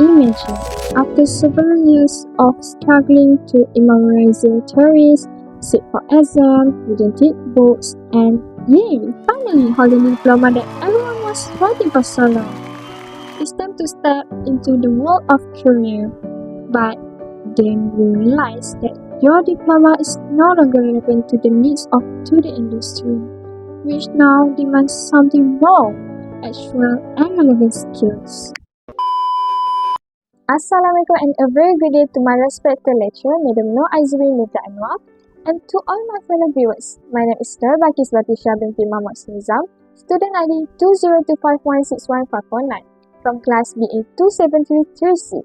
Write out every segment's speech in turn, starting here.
Imagine, after several years of struggling to memorize theories, sit for exam, didn't take books, and yay, finally holding the diploma that everyone was waiting for so long. It's time to step into the world of career, but then you realize that your diploma is no longer relevant to the needs of the industry, which now demands something more, actual and relevant skills. Assalamualaikum and a very good day to my respected lecturer, Madam Aizureen Anwar, and to all my fellow viewers. My name is Balqis Batrisyia Binti MOHD.ROSNIZAM, student ID 202516149 from class BA 2733C.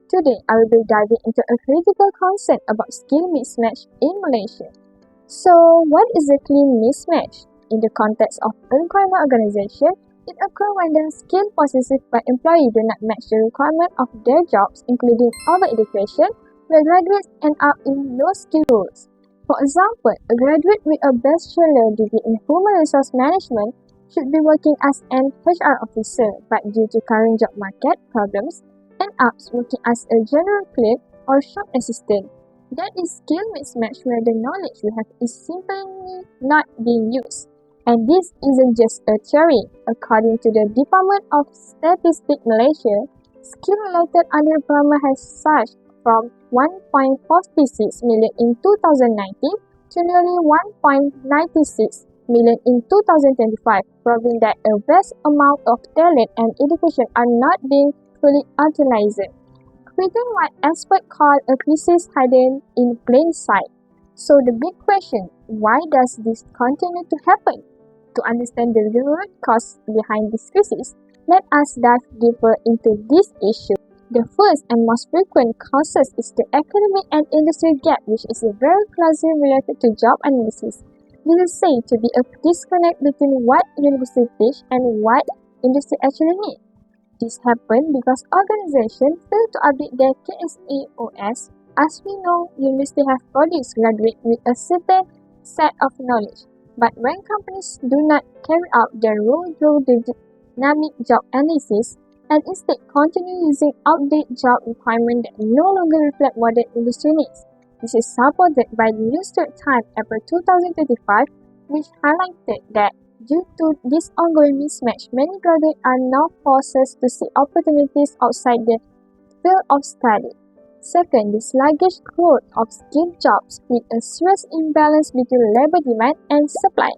Today, I will be diving into a critical concept about skill mismatch in Malaysia. So, what is a skill mismatch? In the context of employment organization, it occurs when the skill possessed by employees do not match the requirement of their jobs, including over-education, where graduates end up in low-skill roles. For example, a graduate with a bachelor degree in human resource management should be working as an HR officer, but due to current job market problems, end up working as a general clerk or shop assistant. That is skill mismatch where the knowledge we have is simply not being used. And this isn't just a theory. According to the Department of Statistics Malaysia, skill-related unemployment has surged from 1.46 million in 2019 to nearly 1.96 million in 2025, proving that a vast amount of talent and education are not being fully utilized, creating what experts call a crisis hidden in plain sight. So the big question, why does this continue to happen? To understand the root cause behind this crisis, let us dive deeper into this issue. The first and most frequent causes is the academic and industry gap, which is very closely related to job analysis. This is said to be a disconnect between what university teach and what industry actually needs. This happens because organizations fail to update their KSAOS. As we know, universities have produced graduates with a certain set of knowledge. But when companies do not carry out their role through the dynamic job analysis and instead continue using outdated job requirements that no longer reflect modern industry needs, this is supported by the New Straits Times April 2025, which highlighted that due to this ongoing mismatch, many graduates are now forced to seek opportunities outside the field of study. Second, the sluggish growth of skilled jobs with a serious imbalance between labor demand and supply.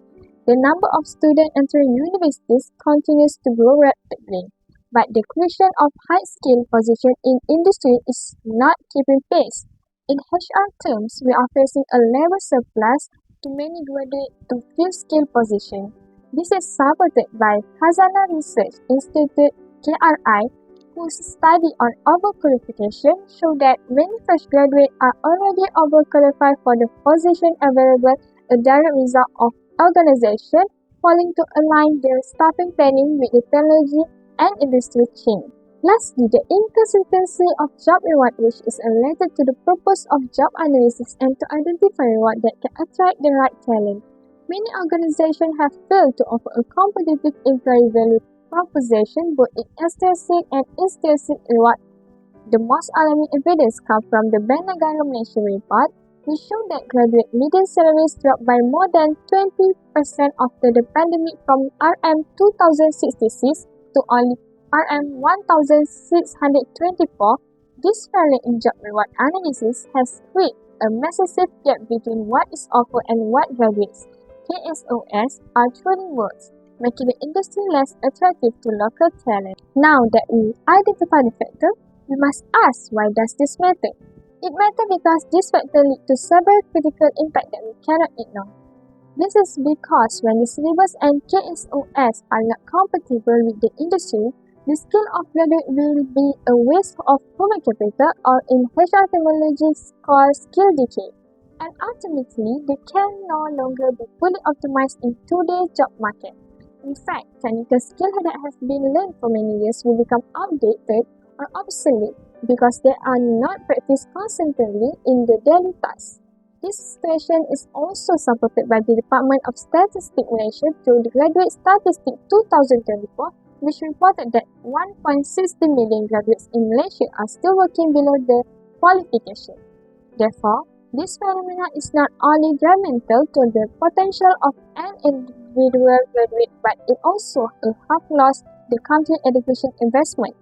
The number of students entering universities continues to grow rapidly, but the creation of high-skilled positions in industry is not keeping pace. In HR terms, we are facing a labor surplus to many graduates to fill skilled positions. This is supported by Khazanah Research Institute (KRI), whose study on overqualification show that many fresh graduates are already overqualified for the position available, a direct result of organization failing to align their staffing planning with the technology and industry change. Lastly, the inconsistency of job reward, which is related to the purpose of job analysis and to identify reward that can attract the right talent. Many organizations have failed to offer a competitive employee value proposition both in extrinsic and intrinsic reward. The most alarming evidence comes from the Bank Negara Malaysia report, which showed that graduate median salaries dropped by more than 20% after the pandemic from RM2,066 to only RM1,624. This failure in job reward analysis has created a massive gap between what is offered and what graduates, KSOS, are truly worth, making the industry less attractive to local talent. Now that we identify the factor, we must ask, why does this matter? It matters because this factor leads to several critical impacts that we cannot ignore. This is because when the syllabus and KSOS are not compatible with the industry, the skill of graduate will be a waste of human capital, or in HR terminology called skill decay. And ultimately, they can no longer be fully optimized in today's job market. In fact, technical skills that have been learned for many years will become outdated or obsolete because they are not practiced constantly in the daily tasks. This situation is also supported by the Department of Statistics Malaysia through the Graduate Statistics 2024, which reported that 1.60 million graduates in Malaysia are still working below the qualification. Therefore, this phenomenon is not only detrimental to the potential of an individual graduate, but it also helps lost the country education investment.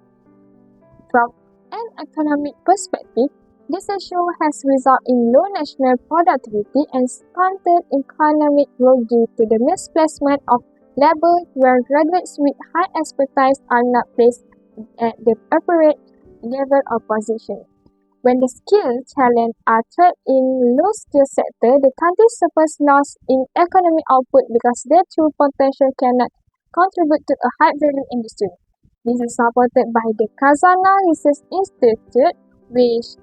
From an economic perspective, this issue has resulted in low national productivity and stunted economic growth due to the misplacement of labor where graduates with high expertise are not placed at the appropriate level of position. When the skilled talent are trapped in low-skill sector, the country suffers loss in economic output because their true potential cannot contribute to a high-value industry. This is supported by the Khazanah Research Institute, which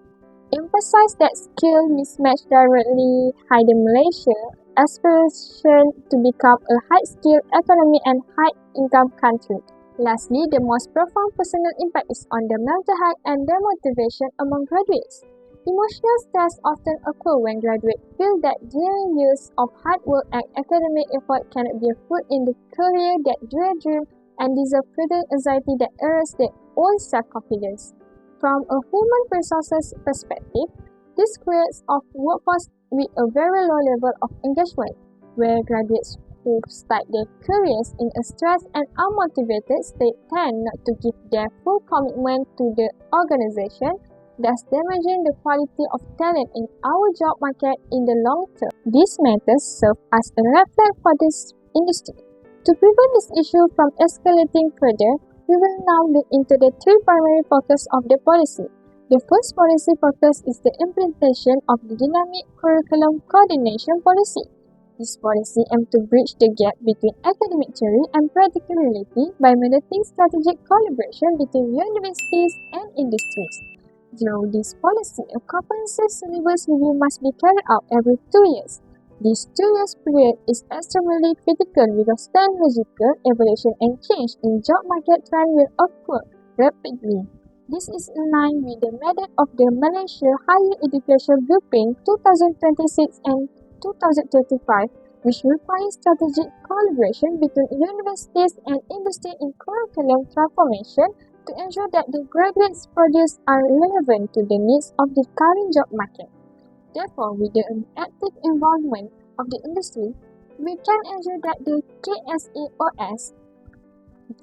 emphasizes that skill mismatch directly hinder Malaysia's aspiration to become a high-skilled economy and high-income country. Lastly, the most profound personal impact is on the mental health and demotivation among graduates. Emotional stress often occurs when graduates feel that their years of hard work and academic effort cannot bear fruit in the career that they dream and deserve further anxiety that erodes their own self-confidence. From a human resources perspective, this creates a workforce with a very low level of engagement, where graduates who start their careers in a stressed and unmotivated state tend not to give their full commitment to the organization, thus damaging the quality of talent in our job market in the long term. These matters serve as a red flag for this industry. To prevent this issue from escalating further, we will now look into the three primary focuses of the policy. The first policy focus is the implementation of the Dynamic Curriculum Coordination Policy. This policy aims to bridge the gap between academic theory and practical reality by mandating strategic collaboration between universities and industries. Through this policy, a comprehensive syllabus review must be carried out every 2 years. This 2 years period is extremely critical because technological evolution and change in job market trend will occur rapidly. This is in line with the mandate of the Malaysia Higher Education Blueprint 2026 and 2035, which requires strategic collaboration between universities and industry in curriculum transformation to ensure that the graduates produced are relevant to the needs of the current job market. Therefore, with the active involvement of the industry, we can ensure that the KSAOS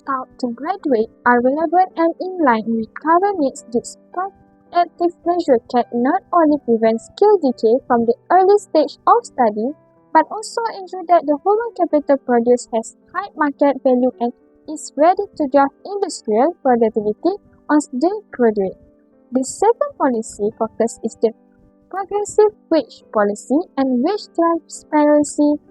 taught to graduate are relevant and in line with current needs. This proactive measure can not only prevent skill decay from the early stage of study, but also ensure that the human capital produced has high market value and is ready to drive industrial productivity once they graduate. The second policy focus is the progressive wage policy and wage transparency.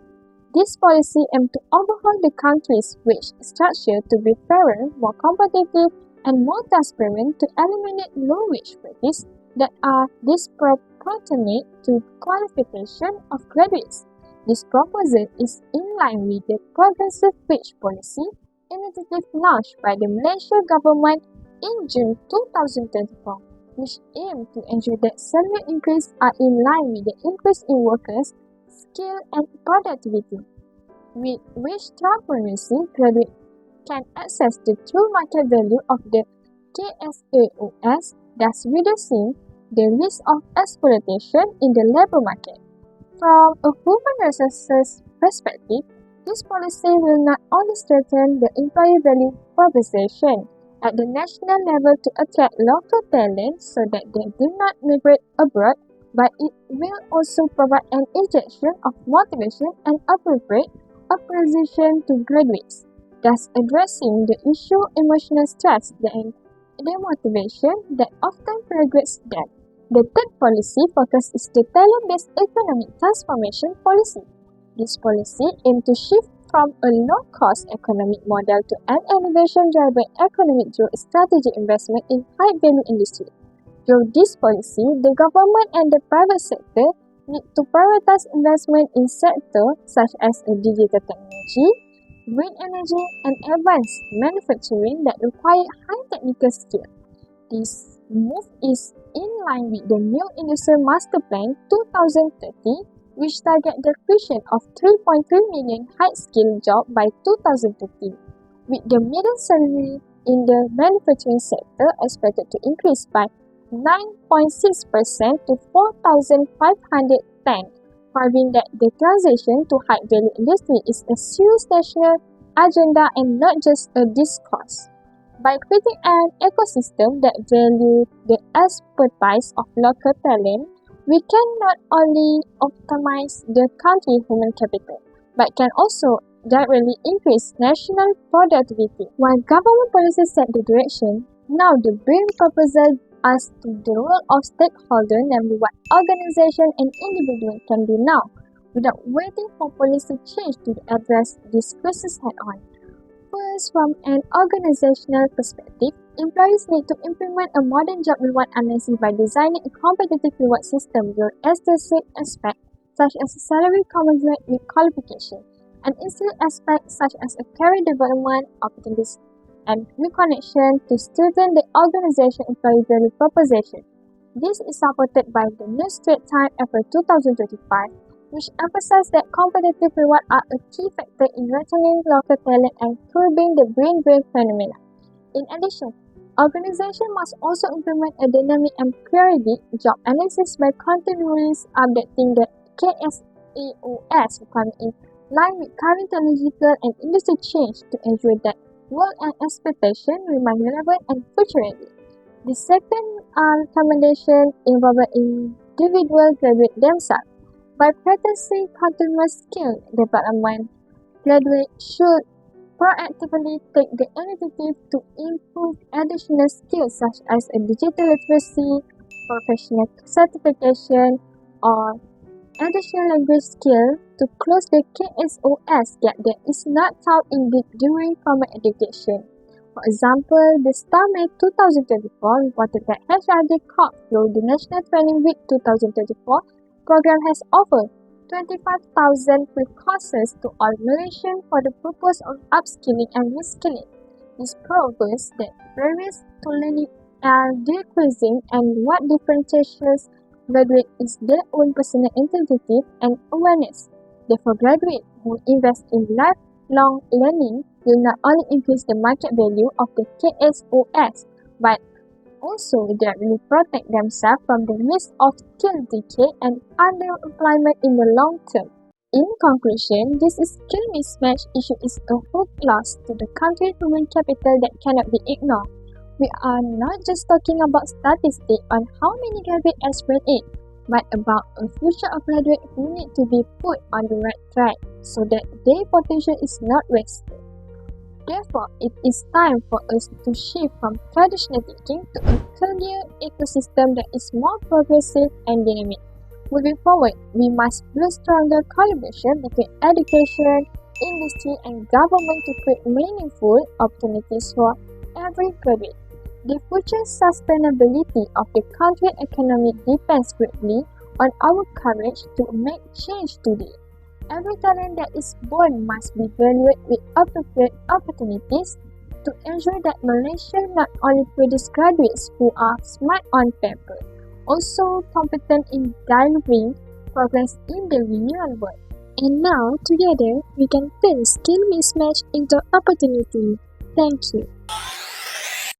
This policy aims to overhaul the country's wage structure to be fairer, more competitive, and more transparent to eliminate low-wage practices that are disproportionate to qualification of graduates. This proposal is in line with the progressive wage policy initiative launched by the Malaysian government in June 2024, which aims to ensure that salary increases are in line with the increase in workers' skill and productivity. With wage transparency, graduates can access the true market value of the KSAOS, thus reducing the risk of exploitation in the labor market. From a human resources perspective, this policy will not only strengthen the employee value proposition at the national level to attract local talent so that they do not migrate abroad, but it will also provide an injection of motivation and appropriate appreciation to graduates, thus addressing the issue emotional stress and demotivation that often plagues them. The third policy focus is the talent-based economic transformation policy. This policy aims to shift from a low-cost economic model to an innovation-driven economic through strategic investment in high-value industry. Through this policy, the government and the private sector need to prioritize investment in sectors such as digital technology, green energy, and advanced manufacturing that require high technical skill. This move is in line with the new Industrial Master Plan 2030, which target the creation of 3.3 million high-skilled jobs by 2030. with the median salary in the manufacturing sector expected to increase by 9.6% to 4,510, proving that the transition to high-value industry is a serious national agenda and not just a discourse. By creating an ecosystem that values the expertise of local talent, we can not only optimize the country's human capital, but can also directly increase national productivity. While government policies set the direction, now the BRIM proposal asks to the role of stakeholders, namely what organizations and individuals can do now, without waiting for policy change to address this crisis head-on. First, from an organizational perspective, employees need to implement a modern job reward analysis by designing a competitive reward system where aesthetic aspects such as salary commensurate with qualification, and institute aspects such as a career development opportunities and reconnection to strengthen the organization employee value proposition. This is supported by the New Straits Times April 2025, which emphasized that competitive rewards are a key factor in retaining local talent and curbing the brain drain phenomena. In addition, organizations must also implement a dynamic and periodic job analysis by continually updating the KSAOS requirement in line with current technological and industry change to ensure that work and expectations remain relevant and future-ready. The second recommendation involves individual graduates themselves. By practicing continuous skill development, graduates should proactively take the initiative to improve additional skills such as a digital literacy, professional certification, or additional language skill to close the KSOS gap that is not taught in deep during formal education. For example, the Star May 2024 reported that HRD Corp through the National Training Week 2024 program has offered 25,000 free courses to all Malaysians for the purpose of upskilling and reskilling. This proves that barriers to learning are decreasing, and what differentiates graduates is their own personal initiative and awareness. Therefore, graduates who invest in lifelong learning will not only increase the market value of the KSOS, but also directly protect themselves from the risk of skill decay and underemployment in the long term. In conclusion, this skill mismatch issue is a hook loss to the country's human capital that cannot be ignored. We are not just talking about statistics on how many graduates aspirate it, but about a future of graduates who need to be put on the right track so that their potential is not wasted. Therefore, it is time for us to shift from traditional thinking to a career ecosystem that is more progressive and dynamic. Moving forward, we must build stronger collaboration between education, industry, and government to create meaningful opportunities for every graduate. The future sustainability of the country's economy depends greatly on our courage to make change today. Every talent that is born must be valued with appropriate opportunities to ensure that Malaysia not only produces graduates who are smart on paper, also competent in delivering progress in the real world. And now, together, we can turn skill mismatch into opportunity. Thank you.